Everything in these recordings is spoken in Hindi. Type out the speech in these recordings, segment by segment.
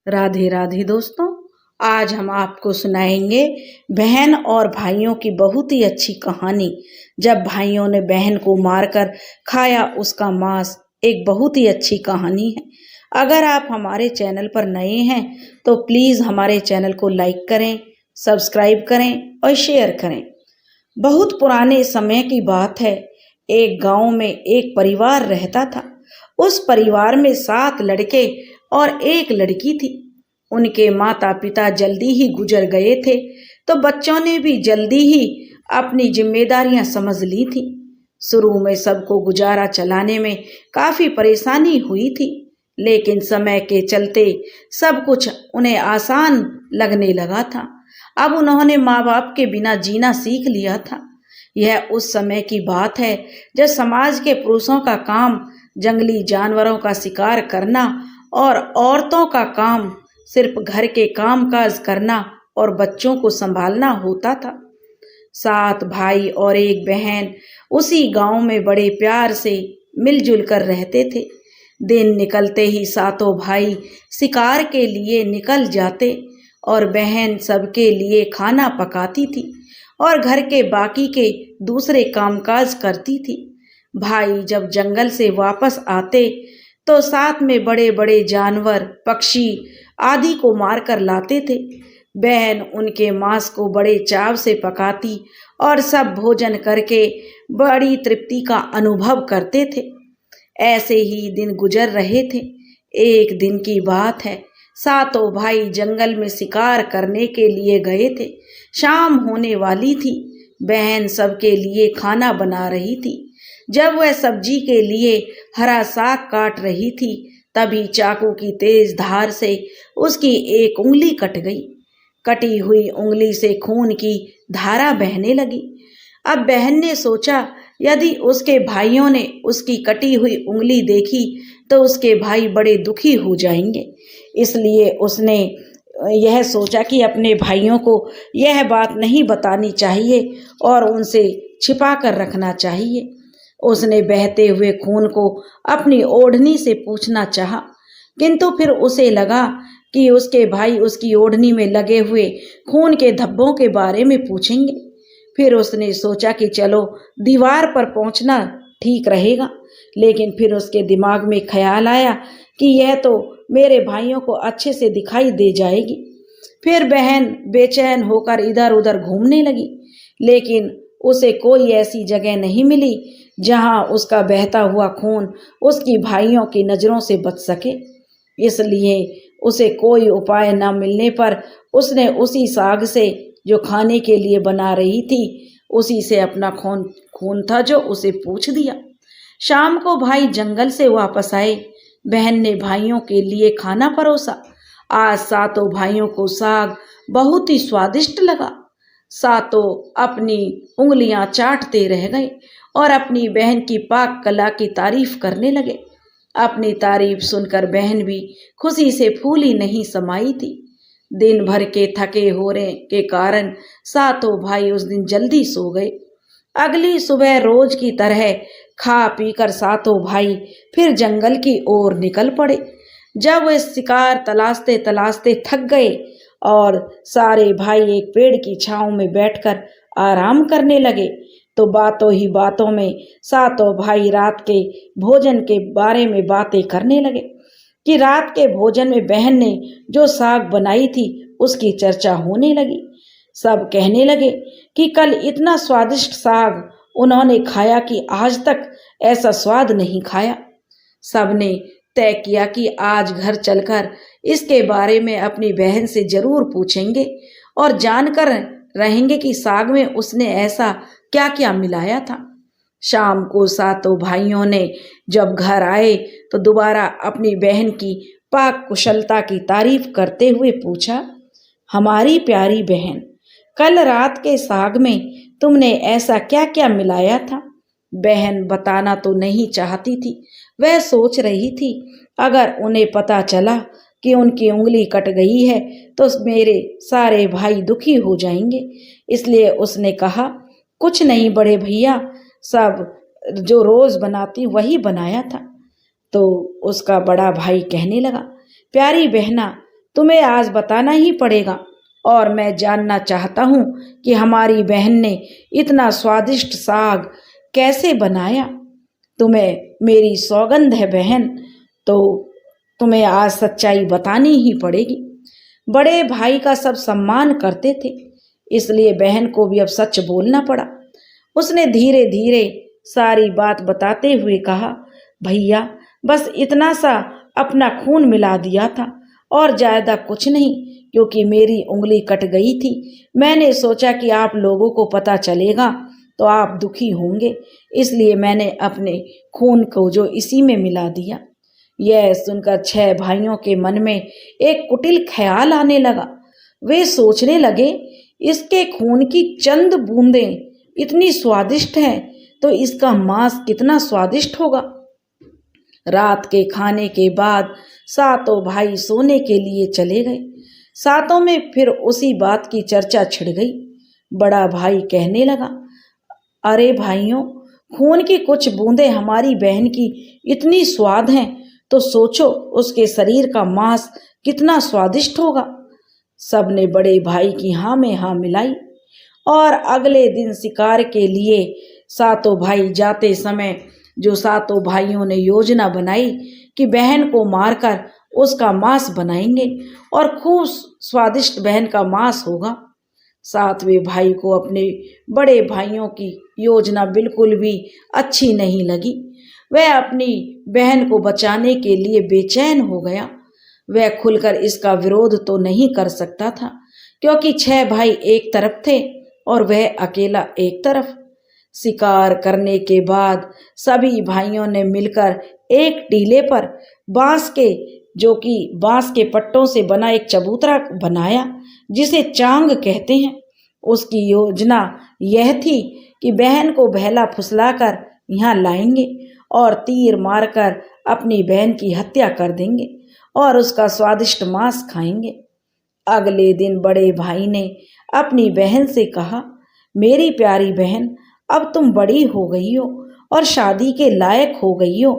राधे राधे दोस्तों। आज हम आपको सुनाएंगे बहन और भाइयों की बहुत ही अच्छी कहानी। जब भाइयों ने बहन को मारकर खाया उसका मांस। एक बहुत ही अच्छी कहानी है। अगर आप हमारे चैनल पर नए हैं तो प्लीज हमारे चैनल को लाइक करें, सब्सक्राइब करें और शेयर करें। बहुत पुराने समय की बात है। एक गांव में एक परिवार रहता था। उस परिवार में 7 लड़के और एक लड़की थी। उनके माता पिता जल्दी ही गुजर गए थे, तो बच्चों ने भी जल्दी ही अपनी जिम्मेदारियां समझ ली थी। शुरू में सबको गुजारा चलाने में काफी परेशानी हुई थी, लेकिन समय के चलते सब कुछ उन्हें आसान लगने लगा था। अब उन्होंने माँ बाप के बिना जीना सीख लिया था। यह उस समय की बात है जब समाज के पुरुषों का काम जंगली जानवरों का शिकार करना और औरतों का काम सिर्फ घर के कामकाज करना और बच्चों को संभालना होता था। 7 भाई और एक बहन उसी गांव में बड़े प्यार से मिलजुल कर रहते थे। दिन निकलते ही 7 भाई शिकार के लिए निकल जाते और बहन सबके लिए खाना पकाती थी और घर के बाकी के दूसरे कामकाज करती थी। भाई जब जंगल से वापस आते तो साथ में बड़े बड़े जानवर, पक्षी आदि को मार कर लाते थे। बहन उनके मांस को बड़े चाव से पकाती और सब भोजन करके बड़ी तृप्ति का अनुभव करते थे। ऐसे ही दिन गुजर रहे थे। एक दिन की बात है, 7 भाई जंगल में शिकार करने के लिए गए थे। शाम होने वाली थी। बहन सबके लिए खाना बना रही थी। जब वह सब्जी के लिए हरा साग काट रही थी, तभी चाकू की तेज धार से उसकी एक उंगली कट गई। कटी हुई उंगली से खून की धारा बहने लगी। अब बहन ने सोचा, यदि उसके भाइयों ने उसकी कटी हुई उंगली देखी तो उसके भाई बड़े दुखी हो जाएंगे। इसलिए उसने यह सोचा कि अपने भाइयों को यह बात नहीं बतानी चाहिए और उनसे छिपा कर रखना चाहिए। उसने बहते हुए खून को अपनी ओढ़नी से पूछना चाहा, किंतु फिर उसे लगा कि उसके भाई उसकी ओढ़नी में लगे हुए खून के धब्बों के बारे में पूछेंगे। फिर उसने सोचा कि चलो दीवार पर पहुंचना ठीक रहेगा, लेकिन फिर उसके दिमाग में ख्याल आया कि यह तो मेरे भाइयों को अच्छे से दिखाई दे जाएगी। फिर बहन बेचैन होकर इधर उधर घूमने लगी, लेकिन उसे कोई ऐसी जगह नहीं मिली जहां उसका बहता हुआ खून उसकी भाइयों की नजरों से बच सके। इसलिए उसे कोई उपाय न मिलने पर उसने उसी साग से जो खाने के लिए बना रही थी, उसी से अपना खून था जो उसे पूछ दिया। शाम को भाई जंगल से वापस आए। बहन ने भाइयों के लिए खाना परोसा। आज 7 भाइयों को साग बहुत ही स्वादिष्ट लगा। 7 अपनी उंगलियां चाटते रह गए और अपनी बहन की पाक कला की तारीफ करने लगे। अपनी तारीफ सुनकर बहन भी खुशी से फूली नहीं समाई थी। दिन भर के थके होने के कारण 7 भाई उस दिन जल्दी सो गए। अगली सुबह रोज की तरह खा पीकर 7 भाई फिर जंगल की ओर निकल पड़े। जब वे शिकार तलाशते तलाशते थक गए और सारे भाई एक पेड़ की छांव में बैठकर आराम करने लगे, तो बातों ही बातों में 7 भाई रात के भोजन के बारे में बातें करने लगे कि रात के भोजन में बहन ने जो साग बनाई थी उसकी चर्चा होने लगी। सब कहने लगे कि कल इतना स्वादिष्ट साग उन्होंने खाया कि आज तक ऐसा स्वाद नहीं खाया। सबने तय किया कि आज घर चलकर इसके बारे में अपनी बहन से जरूर पूछेंगे और जानकर रहेंगे कि साग में उसने ऐसा क्या क्या मिलाया था। शाम को 7 भाइयों ने जब घर आए तो दोबारा अपनी बहन की पाक कुशलता की तारीफ करते हुए पूछा, हमारी प्यारी बहन, कल रात के साग में तुमने ऐसा क्या क्या मिलाया था? बहन बताना तो नहीं चाहती थी। वह सोच रही थी, अगर उन्हें पता चला कि उनकी उंगली कट गई है तो मेरे सारे भाई दुखी हो जाएंगे। इसलिए उसने कहा, कुछ नहीं बड़े भैया, सब जो रोज बनाती वही बनाया था। तो उसका बड़ा भाई कहने लगा, प्यारी बहना, तुम्हें आज बताना ही पड़ेगा और मैं जानना चाहता हूँ कि हमारी बहन ने इतना स्वादिष्ट साग कैसे बनाया। तुम्हें मेरी सौगंध है बहन, तो तुम्हें आज सच्चाई बतानी ही पड़ेगी। बड़े भाई का सब सम्मान करते थे, इसलिए बहन को भी अब सच बोलना पड़ा। उसने धीरे धीरे सारी बात बताते हुए कहा, भैया बस इतना सा अपना खून मिला दिया था और ज़्यादा कुछ नहीं, क्योंकि मेरी उंगली कट गई थी। मैंने सोचा कि आप लोगों को पता चलेगा तो आप दुखी होंगे, इसलिए मैंने अपने खून को जो इसी में मिला दिया। यह सुनकर 6 भाइयों के मन में एक कुटिल ख्याल आने लगा। वे सोचने लगे, इसके खून की चंद बूंदें इतनी स्वादिष्ट हैं तो इसका मांस कितना स्वादिष्ट होगा। रात के खाने के बाद सातों भाई सोने के लिए चले गए। सातों में फिर उसी बात की चर्चा छिड़ गई। बड़ा भाई कहने लगा, अरे भाइयों, खून की कुछ बूंदें हमारी बहन की इतनी स्वाद हैं तो सोचो उसके शरीर का मांस कितना स्वादिष्ट होगा। सबने बड़े भाई की हाँ में हाँ मिलाई और अगले दिन शिकार के लिए सातों भाई जाते समय जो सातों भाइयों ने योजना बनाई कि बहन को मारकर उसका मांस बनाएंगे और खूब स्वादिष्ट बहन का मांस होगा। सातवें भाई को अपने बड़े भाइयों की योजना बिल्कुल भी अच्छी नहीं लगी। वह अपनी बहन को बचाने के लिए बेचैन हो गया। वह खुलकर इसका विरोध तो नहीं कर सकता था, क्योंकि 6 भाई एक तरफ थे और वह अकेला एक तरफ। शिकार करने के बाद सभी भाइयों ने मिलकर एक टीले पर बांस के पट्टों से बना एक चबूतरा बनाया, जिसे चांग कहते हैं। उसकी योजना यह थी कि बहन को बहला फुसलाकर यहाँ लाएंगे और तीर मारकर अपनी बहन की हत्या कर देंगे और उसका स्वादिष्ट मांस खाएंगे। अगले दिन बड़े भाई ने अपनी बहन से कहा, मेरी प्यारी बहन, अब तुम बड़ी हो गई हो और शादी के लायक हो गई हो।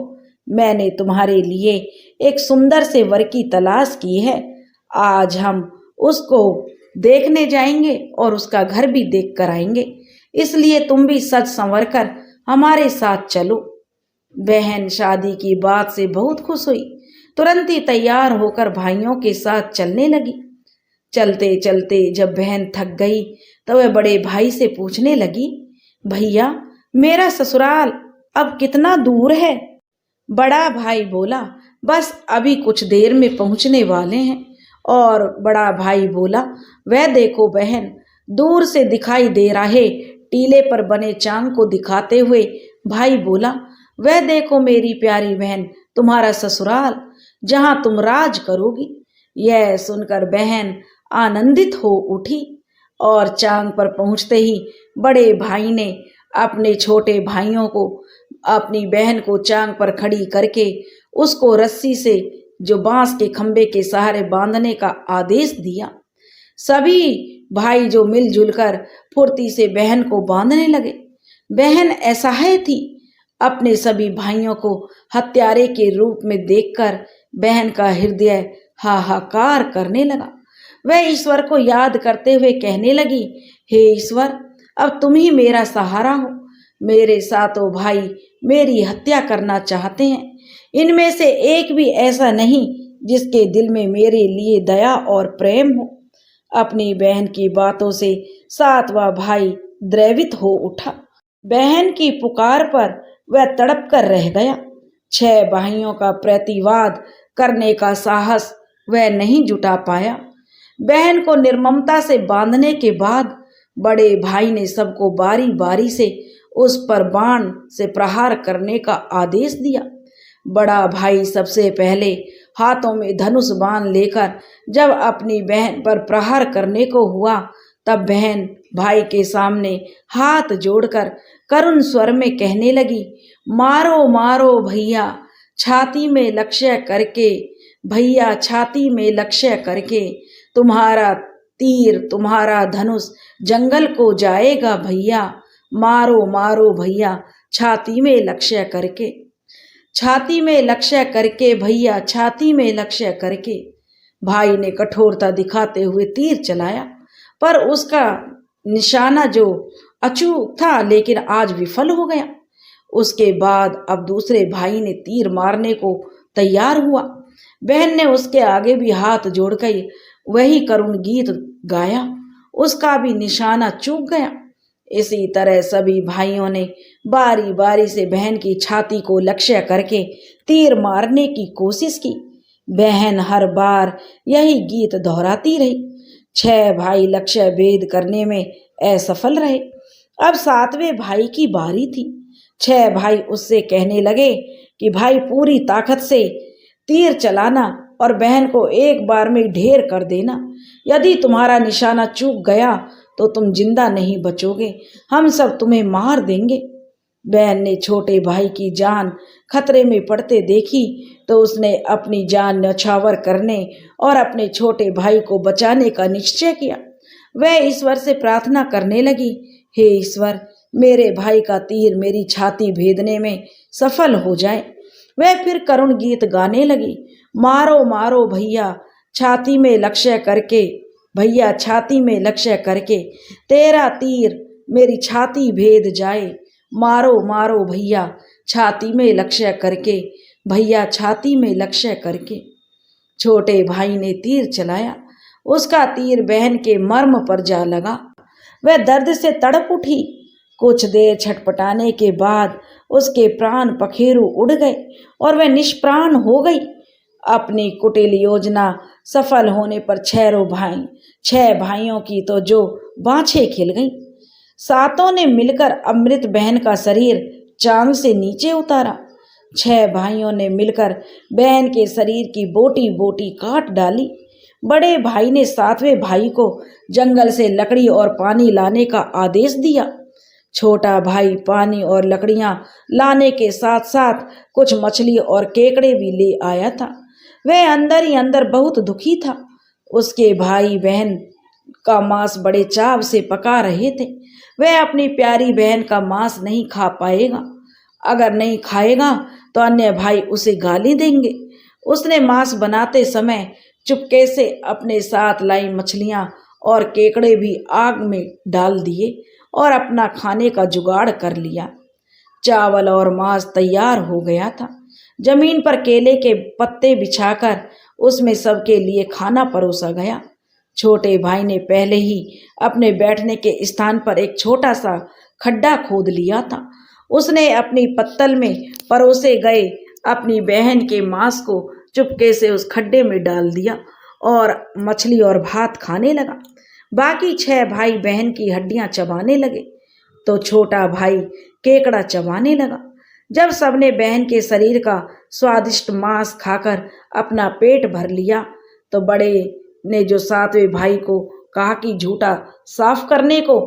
मैंने तुम्हारे लिए एक सुंदर से वर की तलाश की है। आज हम उसको देखने जाएंगे और उसका घर भी देख कर आएंगे, इसलिए तुम भी सज संवर कर हमारे साथ चलो। बहन शादी की बात से बहुत खुश हुई, तुरंत ही तैयार होकर भाइयों के साथ चलने लगी। चलते चलते जब बहन थक गई तो वह बड़े भाई से पूछने लगी, भैया मेरा ससुराल अब कितना दूर है? बड़ा भाई बोला, बस अभी कुछ देर में पहुंचने वाले हैं। और बड़ा भाई बोला, वह देखो बहन, दूर से दिखाई दे रहे टीले पर बने चांग को दिखाते हुए भाई बोला, वह देखो मेरी प्यारी बहन, तुम्हारा ससुराल, जहां तुम राज करोगी। यह सुनकर बहन आनंदित हो उठी और चांग पर पहुंचते ही बड़े भाई ने अपने छोटे भाइयों को अपनी बहन को चांग पर खड़ी करके उसको रस्सी से जो बांस के खंबे के सहारे बांधने का आदेश दिया। सभी भाई जो मिलजुल कर फुर्ती से बहन को बांधने लगे। बहन असहाय थी। अपने सभी भाइयों को हत्यारे के रूप में देखकर बहन का हृदय हाहाकार करने लगा। वह ईश्वर को याद करते हुए कहने लगी, हे ईश्वर, अब तुम ही मेरा सहारा हो। मेरे सातों भाई मेरी हत्या करना चाहते हैं। इनमें से एक भी ऐसा नहीं जिसके दिल में मेरे लिए दया और प्रेम हो। अपनी बहन की बातों से सातवां भाई द्रवित हो उठा। बहन की पुकार पर वह तड़प कर रह गया। 6 भाइयों का प्रतिवाद करने का साहस वह नहीं जुटा पाया। बहन को निर्ममता से बांधने के बाद बड़े भाई ने सबको बारी बारी से उस पर बाण से प्रहार करने का आदेश दिया। बड़ा भाई सबसे पहले हाथों में धनुष बाण लेकर जब अपनी बहन पर प्रहार करने को हुआ, तब बहन भाई के सामने हाथ जोड़कर करुण स्वर में कहने लगी, मारो मारो भैया, छाती में लक्ष्य करके, भैया छाती में लक्ष्य करके, तुम्हारा तीर तुम्हारा धनुष जंगल को जाएगा भैया। मारो मारो भैया, छाती में लक्ष्य करके, छाती में लक्ष्य करके भैया, छाती में लक्ष्य करके। भाई ने कठोरता दिखाते हुए तीर चलाया, पर उसका निशाना जो अचूक था लेकिन आज विफल हो गया। उसके बाद अब दूसरे भाई ने तीर मारने को तैयार हुआ। बहन ने उसके आगे भी हाथ जोड़कर वही करुण गीत गाया। उसका भी निशाना चूक गया। इसी तरह सभी भाइयों ने बारी बारी से बहन की छाती को लक्ष्य करके तीर मारने की कोशिश की। बहन हर बार यही गीत दोहराती रही। 6 भाई लक्ष्य भेद करने में असफल रहे। अब 7वें भाई की बारी थी। 6 भाई उससे कहने लगे कि भाई पूरी ताकत से तीर चलाना और बहन को एक बार में ढेर कर देना। यदि तुम्हारा निशाना चूक गया तो तुम जिंदा नहीं बचोगे, हम सब तुम्हें मार देंगे। बहन ने छोटे भाई की जान खतरे में पड़ते देखी तो उसने अपनी जान न्यौछावर करने और अपने छोटे भाई को बचाने का निश्चय किया। वह ईश्वर से प्रार्थना करने लगी, हे ईश्वर, मेरे भाई का तीर मेरी छाती भेदने में सफल हो जाए। वह फिर करुण गीत गाने लगी, मारो मारो भैया छाती में लक्ष्य करके, भैया छाती में लक्ष्य करके, तेरा तीर मेरी छाती भेद जाए। मारो मारो भैया छाती में लक्ष्य करके, भैया छाती में लक्ष्य करके। छोटे भाई ने तीर चलाया। उसका तीर बहन के मर्म पर जा लगा। वह दर्द से तड़प उठी। कुछ देर छटपटाने के बाद उसके प्राण पखेरु उड़ गए और वह निष्प्राण हो गई। अपनी कुटिल योजना सफल होने पर 6 भाइयों की तो जो बाछें खिल गईं। 7 ने मिलकर अमृत बहन का शरीर चांद से नीचे उतारा। 6 भाइयों ने मिलकर बहन के शरीर की बोटी बोटी काट डाली। बड़े भाई ने 7वें भाई को जंगल से लकड़ी और पानी लाने का आदेश दिया। छोटा भाई पानी और लकड़ियां लाने के साथ साथ कुछ मछली और केकड़े भी ले आया था। वह अंदर ही अंदर बहुत दुखी था। उसके भाई बहन का मांस बड़े चाव से पका रहे थे। वह अपनी प्यारी बहन का मांस नहीं खा पाएगा। अगर नहीं खाएगा तो अन्य भाई उसे गाली देंगे। उसने मांस बनाते समय चुपके से अपने साथ लाई मछलियां और केकड़े भी आग में डाल दिए और अपना खाने का जुगाड़ कर लिया। चावल और मांस तैयार हो गया था। जमीन पर केले के पत्ते बिछाकर उसमें सबके लिए खाना परोसा गया। छोटे भाई ने पहले ही अपने बैठने के स्थान पर एक छोटा सा खड्डा खोद लिया था। उसने अपनी पत्तल में परोसे गए अपनी बहन के मांस को चुपके से उस खड्डे में डाल दिया और मछली और भात खाने लगा। बाकी 6 भाई बहन की हड्डियां चबाने लगे तो छोटा भाई केकड़ा चबाने लगा। जब सबने बहन के शरीर का स्वादिष्ट मांस खाकर अपना पेट भर लिया तो बड़े ने जो 7वें भाई को कहा कि झूठा साफ करने को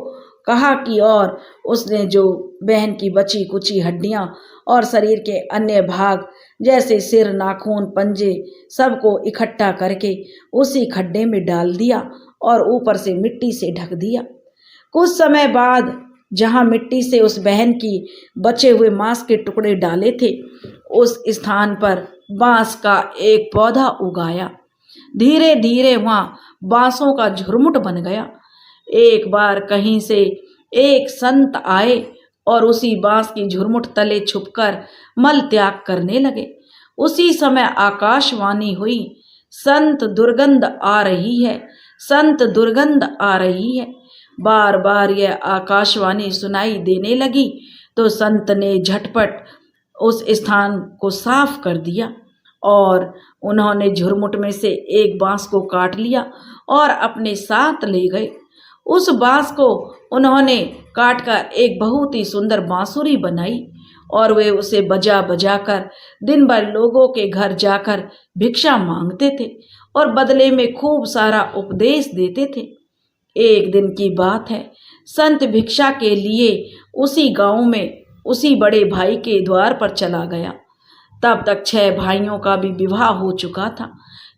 कहा कि और उसने जो बहन की बची कुची हड्डियां और शरीर के अन्य भाग जैसे सिर, नाखून, पंजे सबको इकट्ठा करके उसी खड्डे में डाल दिया और ऊपर से मिट्टी से ढक दिया। कुछ समय बाद जहां मिट्टी से उस बहन की बचे हुए मांस के टुकड़े डाले थे उस स्थान पर बांस का एक पौधा उगाया। धीरे धीरे वहां बांसों का झुरमुट बन गया। एक बार कहीं से एक संत आए और उसी बांस की झुरमुट तले छुपकर मल त्याग करने लगे। उसी समय आकाशवाणी हुई, संत दुर्गंध आ रही है, संत दुर्गंध आ रही है। बार बार यह आकाशवाणी सुनाई देने लगी तो संत ने झटपट उस स्थान को साफ कर दिया और उन्होंने झुरमुट में से एक बांस को काट लिया और अपने साथ ले गए। उस बांस को उन्होंने काटकर एक बहुत ही सुंदर बांसुरी बनाई और वे उसे बजा बजा कर दिन भर लोगों के घर जाकर भिक्षा मांगते थे और बदले में खूब सारा उपदेश देते थे। एक दिन की बात है, संत भिक्षा के लिए उसी गांव में उसी बड़े भाई के द्वार पर चला गया। तब तक 6 भाइयों का भी विवाह हो चुका था।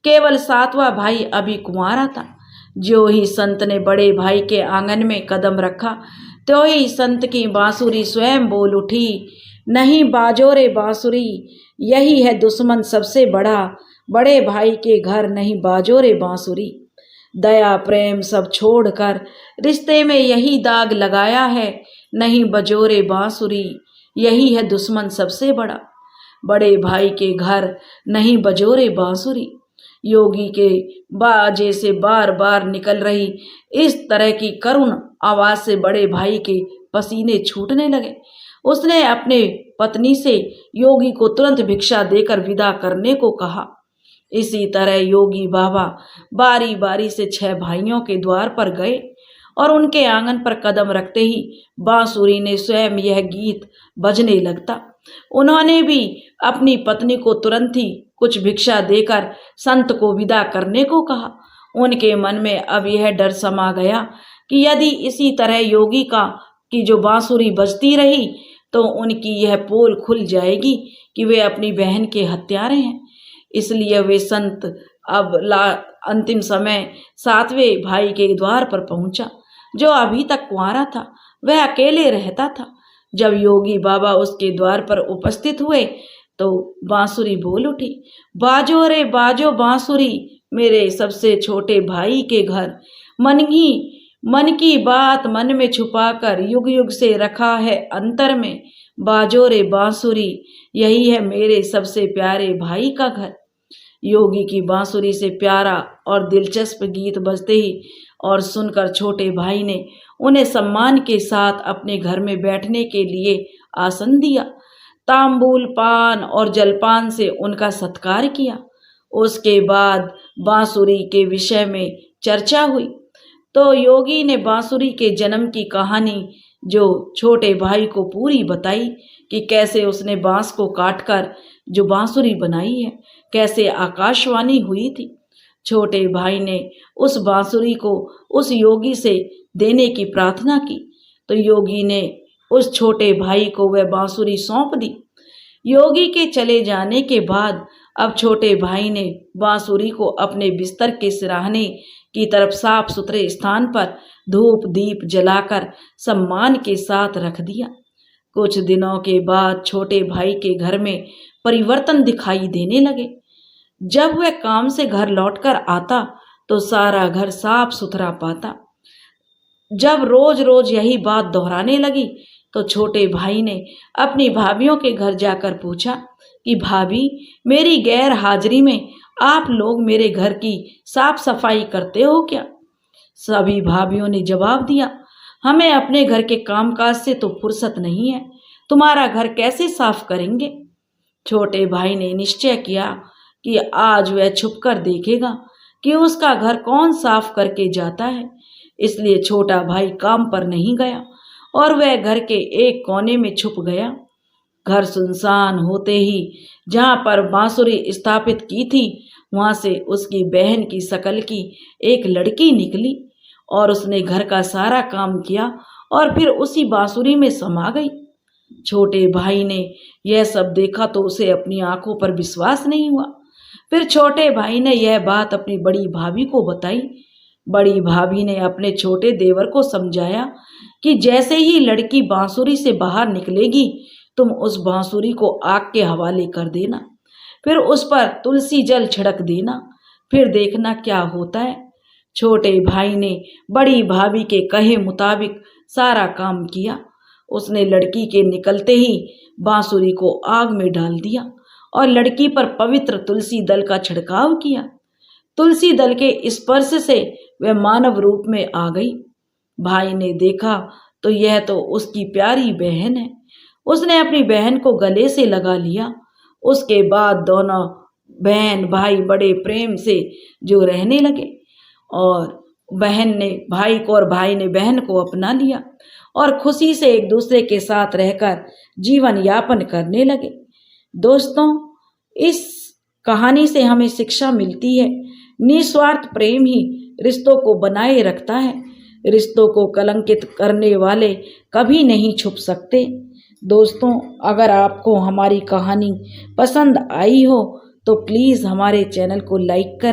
केवल 7वां भाई अभी कुंवारा था। जो ही संत ने बड़े भाई के आंगन में कदम रखा तो ही संत की बांसुरी स्वयं बोल उठी, नहीं बाजो रे बांसुरी, यही है दुश्मन सबसे बड़ा, बड़े भाई के घर नहीं बाजो रे बांसुरी। दया प्रेम सब छोड़कर रिश्ते में यही दाग लगाया है, नहीं बजो रे बांसुरी। यही है दुश्मन सबसे बड़ा, बड़े भाई के घर नहीं बजो रे बांसुरी। योगी के बाजे से बार बार निकल रही इस तरह की करुण आवाज से बड़े भाई के पसीने छूटने लगे। उसने अपने पत्नी से योगी को तुरंत भिक्षा देकर विदा करने को कहा। इसी तरह योगी बाबा बारी बारी से 6 भाइयों के द्वार पर गए और उनके आंगन पर कदम रखते ही बांसुरी ने स्वयं यह गीत बजने लगता। उन्होंने भी अपनी पत्नी को तुरंत ही कुछ भिक्षा देकर संत को विदा करने को कहा। उनके मन में अब यह डर समा गया कि यदि इसी तरह योगी की जो बांसुरी बजती रही तो उनकी यह पोल खुल जाएगी कि वे अपनी बहन के हत्यारे हैं। इसलिए वे संत अब अंतिम समय 7वें भाई के द्वार पर पहुंचा, जो अभी तक कुंवारा था। वह अकेले रहता था। जब योगी बाबा उसके द्वार पर उपस्थित हुए तो बांसुरी बोल उठी, बाजो रे बाजो बांसुरी, मेरे सबसे छोटे भाई के घर। मन की बात मन में छुपाकर युग युग से रखा है अंतर में। बाजो रे बांसुरी, यही है मेरे सबसे प्यारे भाई का घर। योगी की बांसुरी से प्यारा और दिलचस्प गीत बजते ही और सुनकर छोटे भाई ने उन्हें सम्मान के साथ अपने घर में बैठने के लिए आसन दिया। तांबूल पान और जलपान से उनका सत्कार किया। उसके बाद बांसुरी के विषय में चर्चा हुई तो योगी ने बांसुरी के जन्म की कहानी जो छोटे भाई को पूरी बताई कि कैसे उसने बांस को काटकर जो बांसुरी बनाई है, कैसे आकाशवाणी हुई थी। छोटे भाई ने उस बांसुरी को उस योगी से देने की प्रार्थना की तो योगी ने उस छोटे भाई को वह बांसुरी सौंप दी। योगी के चले जाने के बाद अब छोटे भाई ने बांसुरी को अपने बिस्तर के सिरहाने की तरफ साफ सुथरे स्थान पर धूप दीप जलाकर सम्मान के साथ रख दिया। कुछ दिनों के बाद छोटे भाई के घर में परिवर्तन दिखाई देने लगे। जब वह काम से घर लौटकर आता तो सारा घर साफ सुथरा पाता। जब रोज रोज यही बात दोहराने लगी तो छोटे भाई ने अपनी भाभियों के घर जाकर पूछा कि भाभी, मेरी गैर हाजिरी में आप लोग मेरे घर की साफ सफाई करते हो क्या? सभी भाभियों ने जवाब दिया, हमें अपने घर के कामकाज से तो फुर्सत नहीं है, तुम्हारा घर कैसे साफ करेंगे? छोटे भाई ने निश्चय किया कि आज वह छुपकर देखेगा कि उसका घर कौन साफ करके जाता है। इसलिए छोटा भाई काम पर नहीं गया और वह घर के एक कोने में छुप गया। घर सुनसान होते ही जहाँ पर बांसुरी स्थापित की थी वहाँ से उसकी बहन की शकल की एक लड़की निकली और उसने घर का सारा काम किया और फिर उसी बांसुरी में समा गई। छोटे भाई ने यह सब देखा तो उसे अपनी आंखों पर विश्वास नहीं हुआ। फिर छोटे भाई ने यह बात अपनी बड़ी भाभी को बताई। बड़ी भाभी ने अपने छोटे देवर को समझाया कि जैसे ही लड़की बांसुरी से बाहर निकलेगी तुम उस बांसुरी को आग के हवाले कर देना, फिर उस पर तुलसी जल छिड़क देना, फिर देखना क्या होता है। छोटे भाई ने बड़ी भाभी के कहे मुताबिक सारा काम किया। उसने लड़की के निकलते ही बांसुरी को आग में डाल दिया और लड़की पर पवित्र तुलसी दल का छिड़काव किया। तुलसी दल के स्पर्श से वह मानव रूप में आ गई। भाई ने देखा तो यह तो उसकी प्यारी बहन है। उसने अपनी बहन को गले से लगा लिया। उसके बाद दोनों बहन भाई बड़े प्रेम से जो रहने लगे और बहन ने भाई को और भाई ने बहन को अपना लिया और खुशी से एक दूसरे के साथ रहकर जीवन यापन करने लगे। दोस्तों, इस कहानी से हमें शिक्षा मिलती है, निस्वार्थ प्रेम ही रिश्तों को बनाए रखता है। रिश्तों को कलंकित करने वाले कभी नहीं छुप सकते। दोस्तों, अगर आपको हमारी कहानी पसंद आई हो तो प्लीज़ हमारे चैनल को लाइक करें।